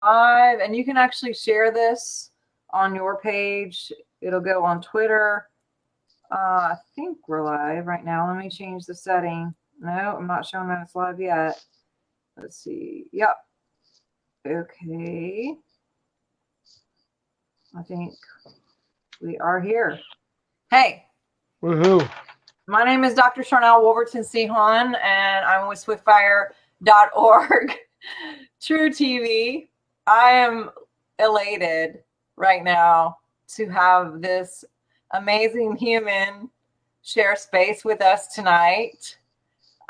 live, and you can actually share this on your page. It'll go on Twitter. I think we're live right now. Let me change the setting. No, I'm not showing that it's live yet. Let's see. Yep. Okay. I think we are here. Hey. Woohoo. My name is Dr. Sharnael Wolverton Sehon, and I'm with swiftfire.org. True TV. I am elated right now to have this amazing human share space with us tonight.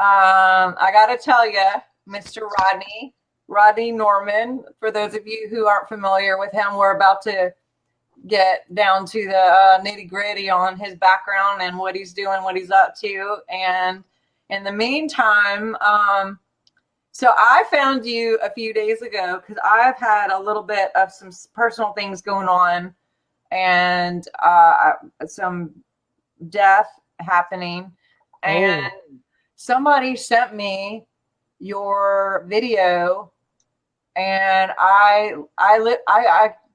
I got to tell you, Mr. Rodney Norman, for those of you who aren't familiar with him, we're about to get down to the nitty gritty on his background and what he's doing, what he's up to. And in the meantime, so I found you a few days ago because I've had a little bit of some personal things going on and some death happening. And somebody sent me your video, and I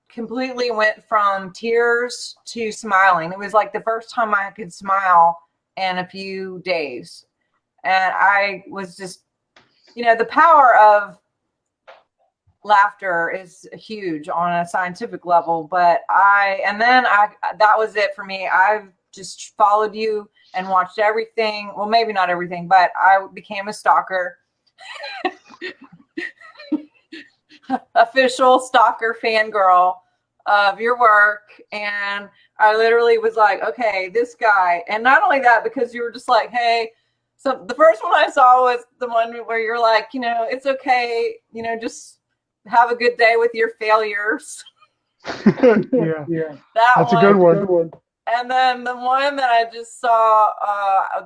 completely went from tears to smiling. It was like the first time I could smile in a few days. And I was just, the power of laughter is huge on a scientific level, but that was it for me. I've just followed you and watched everything. Well, maybe not everything, but I became a stalker. Official stalker fangirl of your work, and I literally was like, okay, this guy. And not only that, because you were just like, hey, so the first one I saw was the one where you're like, it's okay, just have a good day with your failures. Yeah. That's a good one. And then the one that I just saw,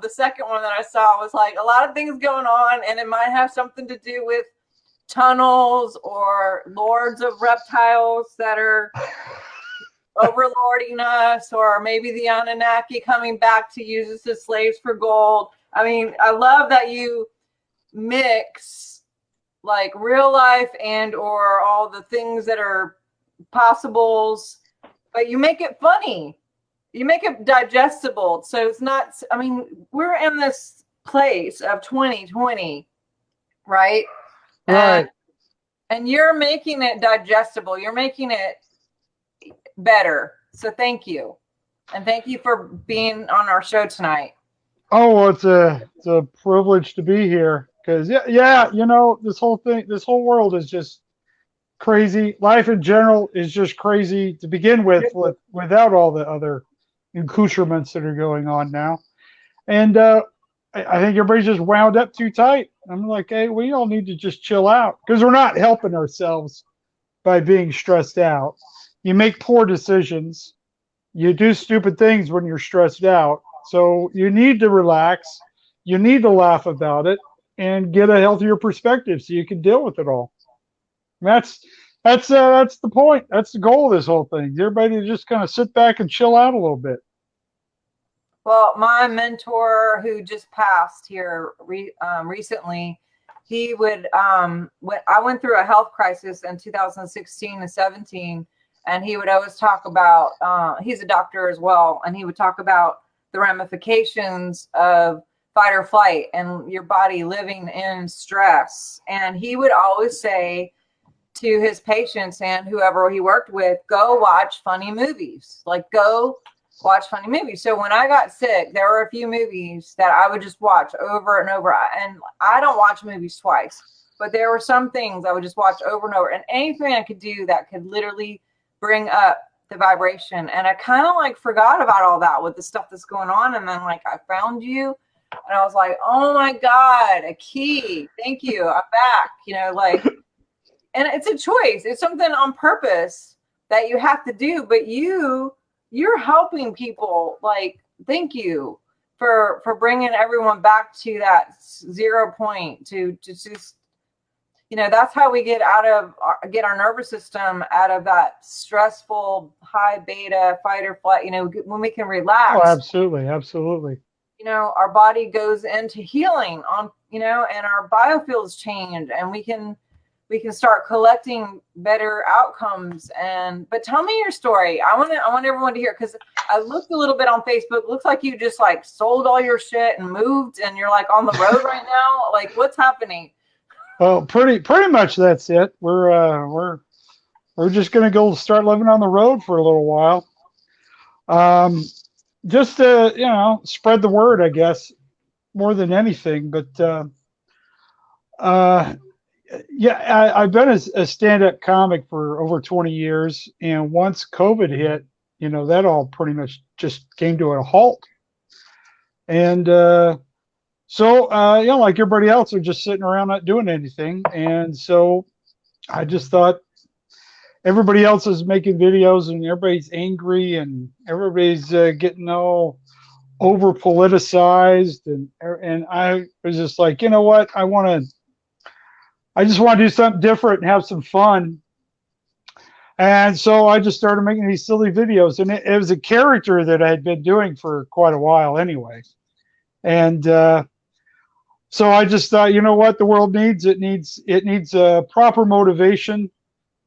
the second one that I saw was like a lot of things going on, and it might have something to do with tunnels or lords of reptiles that are overlording us, or maybe the Anunnaki coming back to use us as slaves for gold. I mean, I love that you mix like real life and or all the things that are possibles, but you make it funny. You make it digestible. So it's not, we're in this place of 2020, right? Right. And you're making it digestible. You're making it better. So thank you. And thank you for being on our show tonight. Oh, well, it's a privilege to be here because this whole world is just crazy. Life in general is just crazy to begin with without all the other accoutrements that are going on now. And I think everybody's just wound up too tight. I'm like, hey, we all need to just chill out because we're not helping ourselves by being stressed out. You make poor decisions. You do stupid things when you're stressed out. So you need to relax. You need to laugh about it and get a healthier perspective so you can deal with it all. That's the point. That's the goal of this whole thing. Everybody just kind of sit back and chill out a little bit. Well, my mentor who just passed here recently, he would, when I went through a health crisis in 2016 and 17, and he would always talk about, he's a doctor as well, and he would talk about the ramifications of fight or flight and your body living in stress. And he would always say to his patients and whoever he worked with, go watch funny movies, go watch funny movies. So when I got sick, there were a few movies that I would just watch over and over. And I don't watch movies twice, but there were some things I would just watch over and over, and anything I could do that could literally bring up the vibration. And I kind of forgot about all that with the stuff that's going on. And then I found you and I was like, oh my God, a key. Thank you. I'm back, and it's a choice. It's something on purpose that you have to do, but you're helping people. Thank you for bringing everyone back to that 0 point to just, that's how we get our nervous system out of that stressful high beta fight or flight, when we can relax. Oh, absolutely. Absolutely. Our body goes into healing and our biofields change, and we can we can start collecting better outcomes. But tell me your story. I want everyone to hear, because I looked a little bit on Facebook. Looks like you just like sold all your shit and moved, and you're like on the road right now. Like, what's happening? Well, pretty much that's it. We're just gonna go start living on the road for a little while. Just to, spread the word, I guess, more than anything. But yeah, I've been a stand-up comic for over 20 years, and once COVID hit, that all pretty much just came to a halt. And so, like everybody else, are just sitting around not doing anything. And so I just thought, everybody else is making videos, and everybody's angry, and everybody's getting all over politicized, and I was just like, you know what, I just want to do something different and have some fun. And so I just started making these silly videos, and it was a character that I had been doing for quite a while anyway. And so I just thought, you know what, the world needs, it needs proper motivation,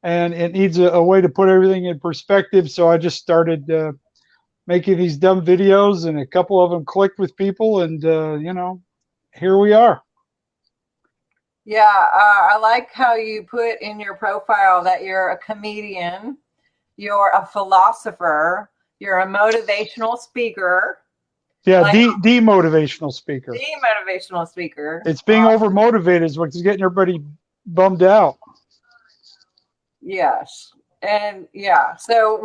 and it needs a way to put everything in perspective. So I just started making these dumb videos, and a couple of them clicked with people, and here we are. Yeah, I like how you put in your profile that you're a comedian, you're a philosopher, you're a motivational speaker. Yeah, like, demotivational speaker. Demotivational speaker. It's being over motivated is what's getting everybody bummed out. Yes. And yeah, so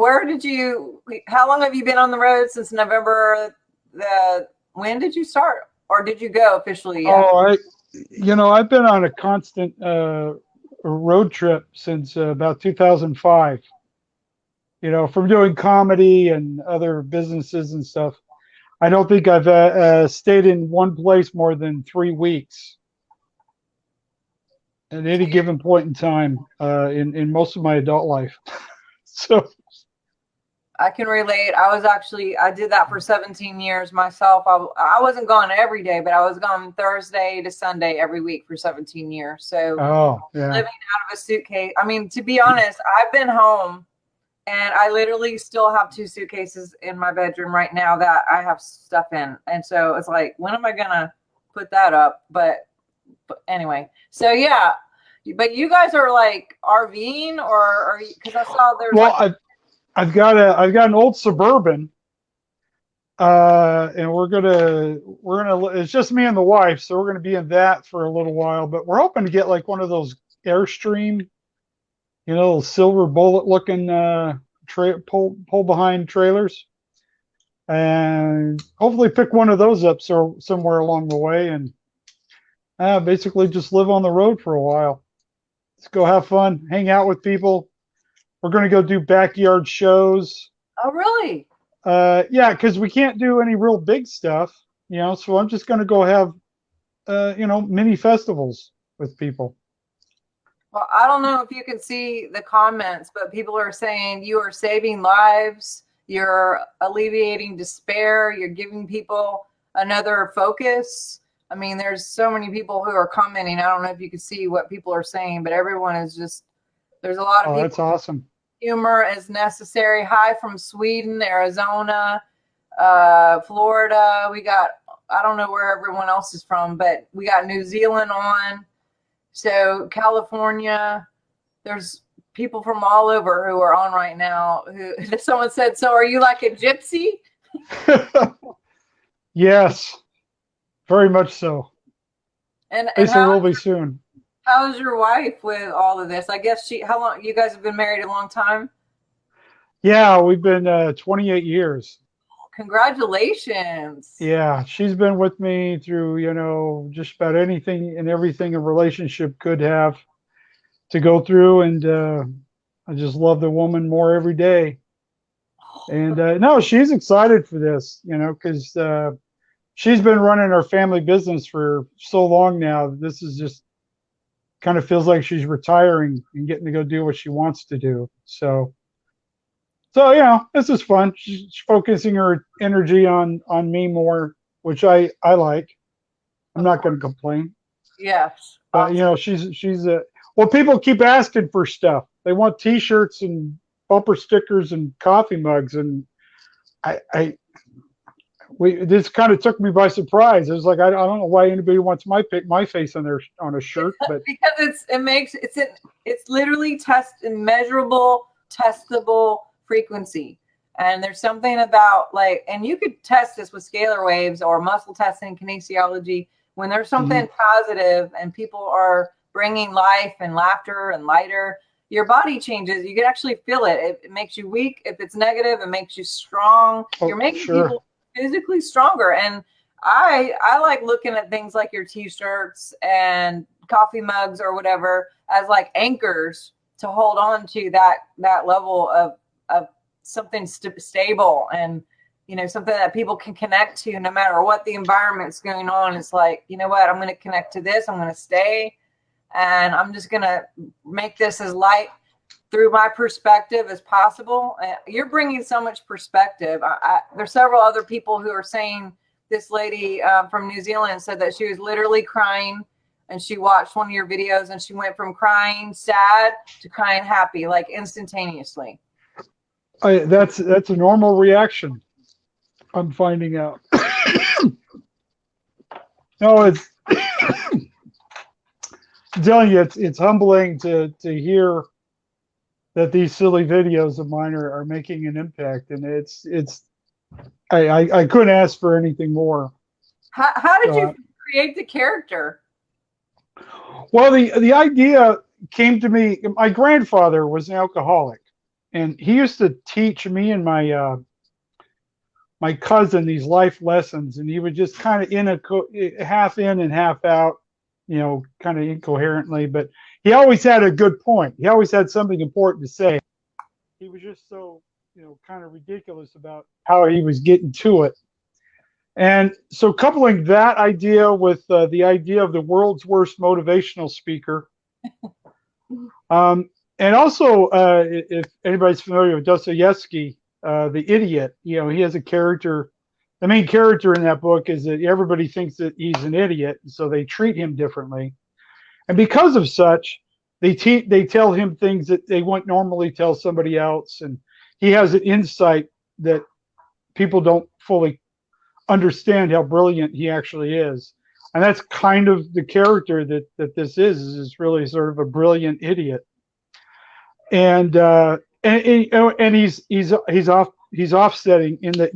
how long have you been on the road? Since November? When did you start, or did you go officially yet? Oh, I've been on a constant road trip since about 2005. From doing comedy and other businesses and stuff. I don't think I've stayed in one place more than 3 weeks at any given point in time in most of my adult life. So I can relate. I did that for 17 years myself. I wasn't gone every day, but I was gone Thursday to Sunday every week for 17 years. So living out of a suitcase. I mean, to be honest, I've been home, and I literally still have 2 suitcases in my bedroom right now that I have stuff in. And so it's like, when am I going to put that up? But anyway, so yeah. But you guys are like RVing, or because I saw there's I've got an old Suburban, and we're gonna it's just me and the wife, so we're gonna be in that for a little while. But we're hoping to get like one of those Airstream, silver bullet looking pull behind trailers, and hopefully pick one of those up somewhere along the way, and basically just live on the road for a while. Let's go have fun, hang out with people. We're going to go do backyard shows. Oh, really? Yeah, because we can't do any real big stuff, so I'm just going to go have, mini festivals with people. Well, I don't know if you can see the comments, but people are saying you are saving lives. You're alleviating despair. You're giving people another focus. I mean, there's so many people who are commenting. I don't know if you can see what people are saying, but everyone is just, there's a lot of people. That's awesome. Humor is necessary. Hi from Sweden, Arizona, Florida. We got, I don't know where everyone else is from, but we got New Zealand on. So California, there's people from all over who are on right now. Someone said, so are you like a gypsy? Yes, very much so. And I will be soon. How's your wife with all of this? I guess how long, you guys have been married a long time? Yeah, we've been 28 years. Congratulations. Yeah, she's been with me through, just about anything and everything a relationship could have to go through. And I just love the woman more every day. And no, she's excited for this, because she's been running our family business for so long now. This is just kind of feels like she's retiring and getting to go do what she wants to do. So this is fun. She's focusing her energy on me more, which I like. I'm not going to complain. Yes. But she's Well, people keep asking for stuff. They want T-shirts and bumper stickers and coffee mugs, and this kind of took me by surprise. It was like I don't know why anybody wants my face on a shirt, but because it's literally measurable, testable frequency. And there's something about and you could test this with scalar waves or muscle testing, kinesiology. When there's something positive and people are bringing life and laughter and lighter, your body changes. You can actually feel it. It makes you weak. If it's negative, it makes you strong. You're making people physically stronger. And I like looking at things like your T-shirts and coffee mugs or whatever as like anchors to hold on to that level of something stable and something that people can connect to no matter what the environment's going on. It's like, you know what, I'm going to connect to this. I'm going to stay, and I'm just going to make this as light through my perspective as possible. You're bringing so much perspective. There's several other people who are saying, this lady from New Zealand said that she was literally crying, and she watched one of your videos and she went from crying sad to crying happy, like instantaneously. That's a normal reaction, I'm finding out. No, it's I'm telling you, it's humbling to hear that these silly videos of mine are making an impact, and I couldn't ask for anything more. How did you create the character? Well, the idea came to me. My grandfather was an alcoholic, and he used to teach me and my cousin these life lessons, and he would just kind of half in and half out, kind of incoherently, but he always had a good point. He always had something important to say. He was just so, kind of ridiculous about how he was getting to it. And so coupling that idea with the idea of the world's worst motivational speaker, and also, if anybody's familiar with Dostoevsky, the idiot, he has a character. The main character in that book is that everybody thinks that he's an idiot, so they treat him differently. And because of such, they tell him things that they wouldn't normally tell somebody else. And he has an insight that people don't fully understand how brilliant he actually is. And that's kind of the character that this is really sort of a brilliant idiot. And he's offsetting in that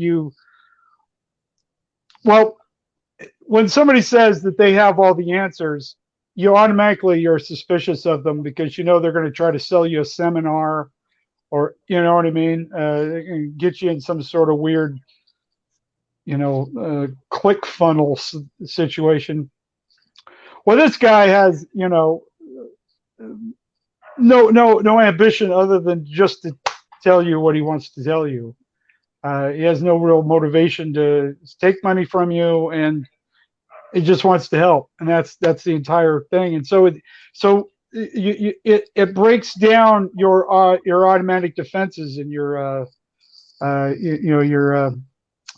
when somebody says that they have all the answers, you're suspicious of them because they're going to try to sell you a seminar, or you know what I mean, get you in some sort of weird click funnel situation. Well, this guy has no ambition other than just to tell you what he wants to tell you. He has no real motivation to take money from you, and he just wants to help, and that's the entire thing. And so it breaks down your automatic defenses and your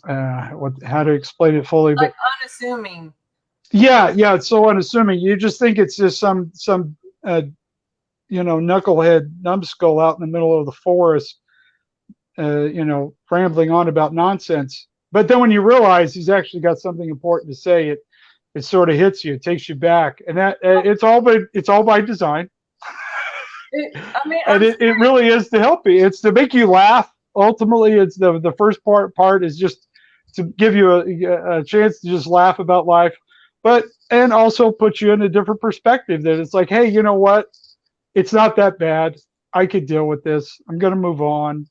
how to explain it fully, like unassuming. Yeah, it's so unassuming. You just think it's just some knucklehead numbskull out in the middle of the forest, rambling on about nonsense. But then when you realize he's actually got something important to say, it sort of hits you, it takes you back, and that it's all by design. It really is to help you. It's to make you laugh. Ultimately, it's the first part is just to give you a chance to just laugh about life, and also put you in a different perspective, that it's like, hey, you know what? It's not that bad. I could deal with this. I'm going to move on.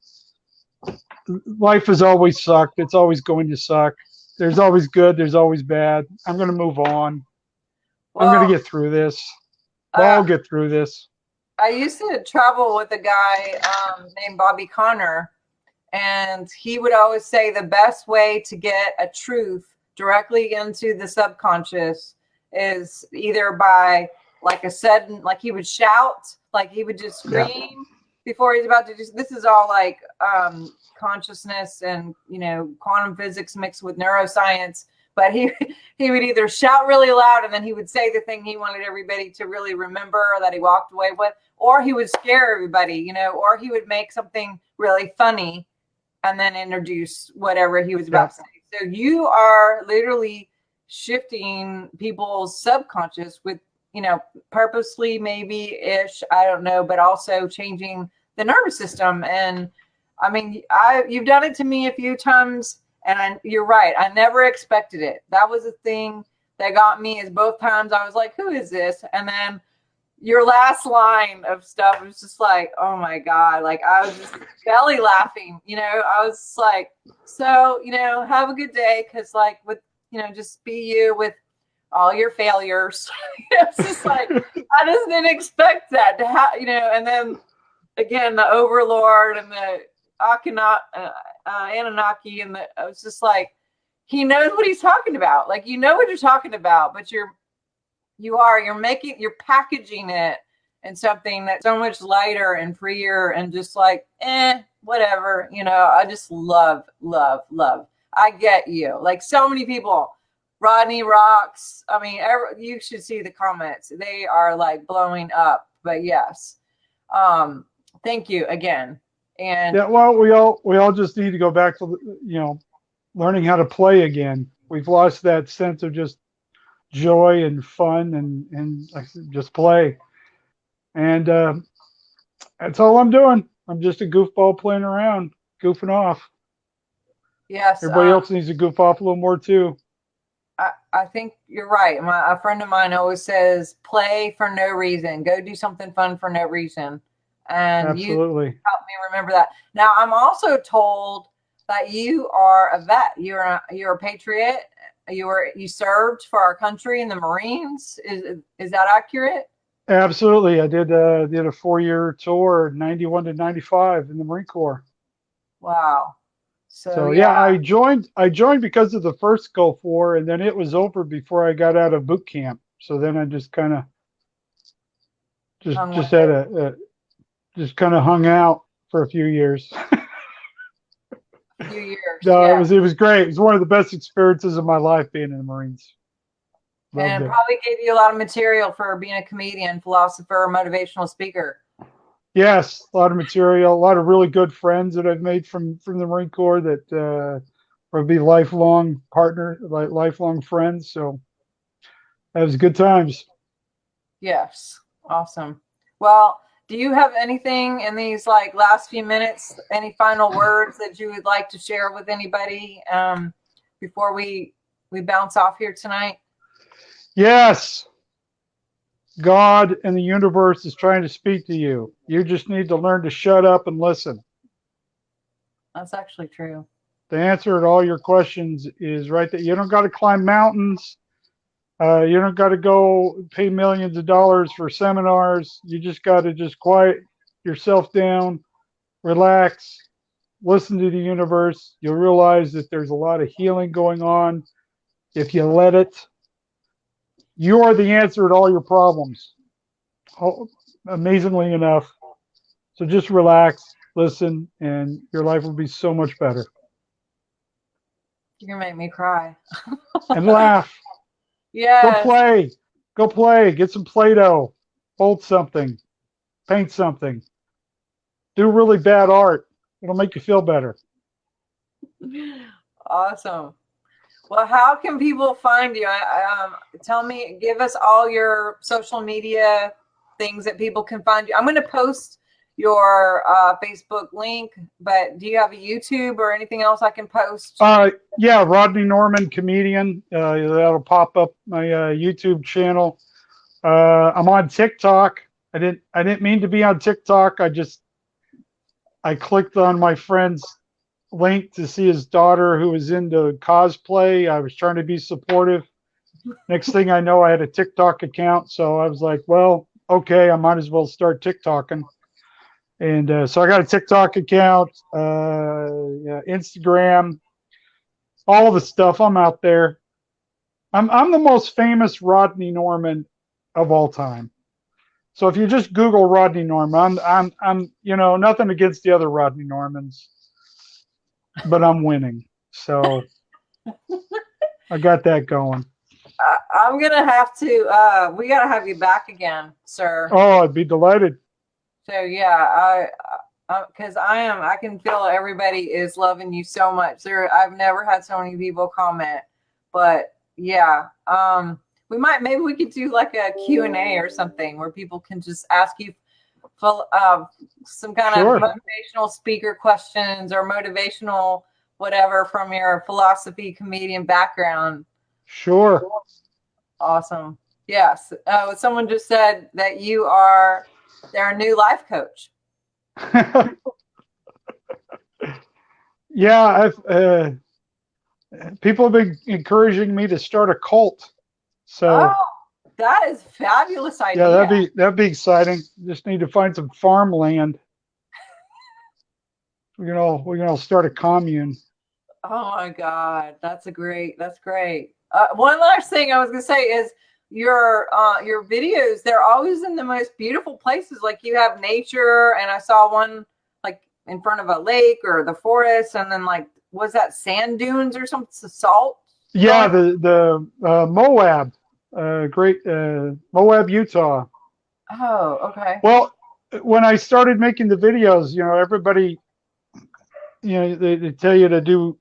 Life has always sucked. It's always going to suck. There's always good. There's always bad. I'm going to move on. Well, I'm going to get through this. I'll get through this. I used to travel with a guy named Bobby Connor, and he would always say the best way to get a truth directly into the subconscious is either by like he would shout, like he would just scream before he's about to do. This is all like consciousness and quantum physics mixed with neuroscience. but he would either shout really loud and then he would say the thing he wanted everybody to really remember or that he walked away with, or he would scare everybody, you know, or he would make something really funny and then introduce whatever he was about to say. So you are literally shifting people's subconscious with, you know, purposely maybe ish, I don't know, but also changing the nervous system. And I mean, you've done it to me a few times, and you're right. I never expected it. That was the thing that got me, is both times I was like, who is this? And then your last line of stuff was just like, oh my God. Like, I was just belly laughing, you know. I was just like, so, you know, have a good day. Cause like with, you know, just be you with all your failures. It's just like, I just didn't expect that to have, you know. And then again, the Overlord and the Anunnaki, and I was just like, he knows what he's talking about. Like, you know what you're talking about, but you're packaging it in something that's so much lighter and freer and just like, whatever, you know. I just love. I get you. Like, so many people, Rodney rocks. I mean, you should see the comments. They are like blowing up. But yes, thank you again. And yeah, well, we all just need to go back to, you know, learning how to play again. We've lost that sense of just joy and fun and like, just play. And that's all I'm doing. I'm just a goofball playing around, goofing off. yes, Everybody else needs to goof off a little more too. I think you're right. A friend of mine always says, play for no reason. Go do something fun for no reason. And Absolutely. you help me remember that. Now, I'm also told that you are a vet. You're a patriot. You served for our country in the Marines. Is that accurate? Absolutely. I did a 4-year tour, 91 to 95 in the Marine Corps. Wow. So yeah, I joined because of the first Gulf War, and then it was over before I got out of boot camp. So then I just kind of just kind of hung out for a few years. A few years. No, yeah. it was great. It was one of the best experiences of my life being in the Marines. And probably gave you a lot of material for being a comedian, philosopher, motivational speaker. Yes, a lot of material, a lot of really good friends that I've made from the Marine Corps that will be lifelong friends. So that was good times. Yes, awesome. Well, do you have anything in these like last few minutes? Any final words that you would like to share with anybody before we bounce off here tonight? Yes. God and the universe is trying to speak to you. You just need to learn to shut up and listen. That's actually true. The answer to all your questions is right there. You don't got to climb mountains. You don't got to go pay millions of dollars for seminars. You just got to just quiet yourself down, relax, listen to the universe. You'll realize that there's a lot of healing going on if you let it. You are the answer to all your problems. Oh, amazingly enough. So just relax, listen, and your life will be so much better. You're gonna make me cry. And laugh. Yeah. Go play. Get some Play-Doh. Fold something. Paint something. Do really bad art. It'll make you feel better. Awesome. Well, how can people find you? Give us all your social media things that people can find you. I'm going to post your Facebook link, but do you have a YouTube or anything else I can post? Yeah, Rodney Norman, comedian. That'll pop up my YouTube channel. I'm on TikTok. I didn't mean to be on TikTok. I clicked on my friend's link to see his daughter who was into cosplay. I was trying to be supportive. Next thing I know, I had a TikTok account. So I was like, well, okay, I might as well start TikToking. And so I got a TikTok account, Instagram, all the stuff. I'm out there. I'm the most famous Rodney Norman of all time. So if you just Google Rodney Norman, I'm nothing against the other Rodney Normans, but I'm winning. So I got that going. I'm gonna have to. We gotta have you back again, sir. Oh, I'd be delighted. So yeah, because I can feel everybody is loving you so much. I've never had so many people comment, but yeah, maybe we could do like a Q&A or something where people can just ask you for some kind Sure. of motivational speaker questions or motivational whatever from your philosophy comedian background. Sure. Awesome. Yes. Someone just said that you are their new life coach. Yeah, people have been encouraging me to start a cult. So Oh, that is a fabulous idea. yeah, that'd be exciting. Just need to find some farmland. We can all start a commune. Oh my God, that's great. One last thing I was gonna say is your videos, they're always in the most beautiful places. Like you have nature, and I saw one like in front of a lake or the forest, and then like was that sand dunes or something? Salt? Yeah, the Moab, great Moab, Utah. Oh, okay. Well, when I started making the videos, everybody, they tell you to do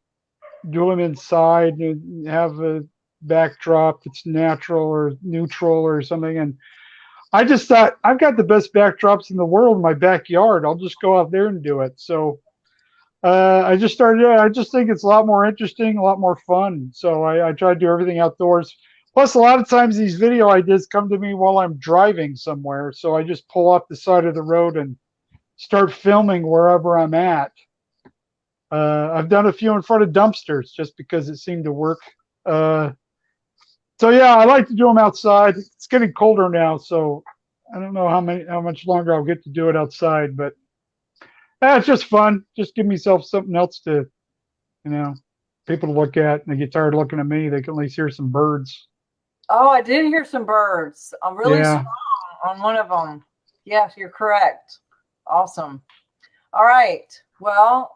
them inside and have a backdrop that's natural or neutral or something. And I just thought I've got the best backdrops in the world in my backyard. I'll just go out there and do it. So I just started. I just think it's a lot more interesting, a lot more fun. So I try to do everything outdoors. Plus, a lot of times these video ideas come to me while I'm driving somewhere. So I just pull off the side of the road and start filming wherever I'm at. I've done a few in front of dumpsters just because it seemed to work. So yeah, I like to do them outside. It's getting colder now, so I don't know how much longer I'll get to do it outside, but it's just fun. Just give myself something else to, people to look at, and they get tired of looking at me. They can at least hear some birds. Oh, I did hear some birds. I'm really Yeah. strong on one of them. Yes, you're correct. Awesome. All right. Well,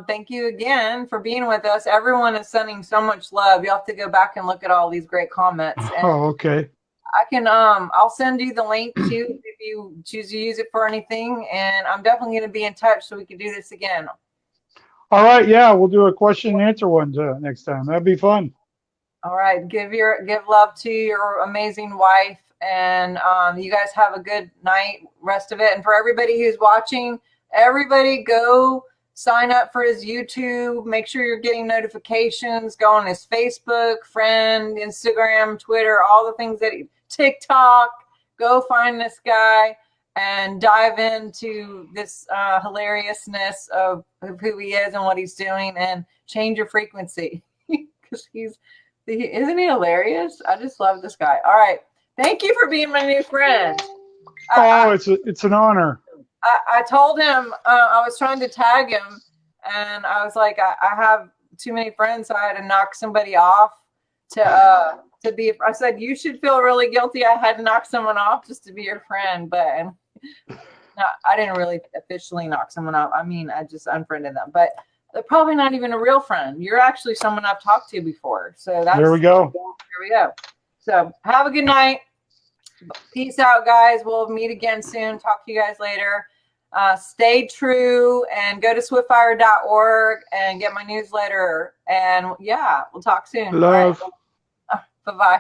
thank you again for being with us. Everyone is sending so much love. You'll have to go back and look at all these great comments. And Oh, okay. I can, I'll send you the link too if you choose to use it for anything. And I'm definitely going to be in touch so we can do this again. All right. Yeah, we'll do a question and answer one next time. That'd be fun. All right. Give love to your amazing wife, and you guys have a good night, rest of it. And for everybody who's watching, everybody go sign up for his YouTube. Make sure you're getting notifications. Go on his Facebook, friend, Instagram, Twitter, all the things TikTok. Go find this guy and dive into this hilariousness of who he is and what he's doing, and change your frequency because isn't he hilarious? I just love this guy. All right. Thank you for being my new friend. It's an honor. I told him I was trying to tag him, and I was like, I have too many friends, so I had to knock somebody off to be. I said you should feel really guilty. I had to knock someone off just to be your friend, but no, I didn't really officially knock someone off. I mean, I just unfriended them, but they're probably not even a real friend. You're actually someone I've talked to before, so There we go. Here we go. So have a good night. Peace out, guys. We'll meet again soon. Talk to you guys later. Stay true and go to swiftfire.org and get my newsletter. And yeah, we'll talk soon. Love. Right. Bye-bye.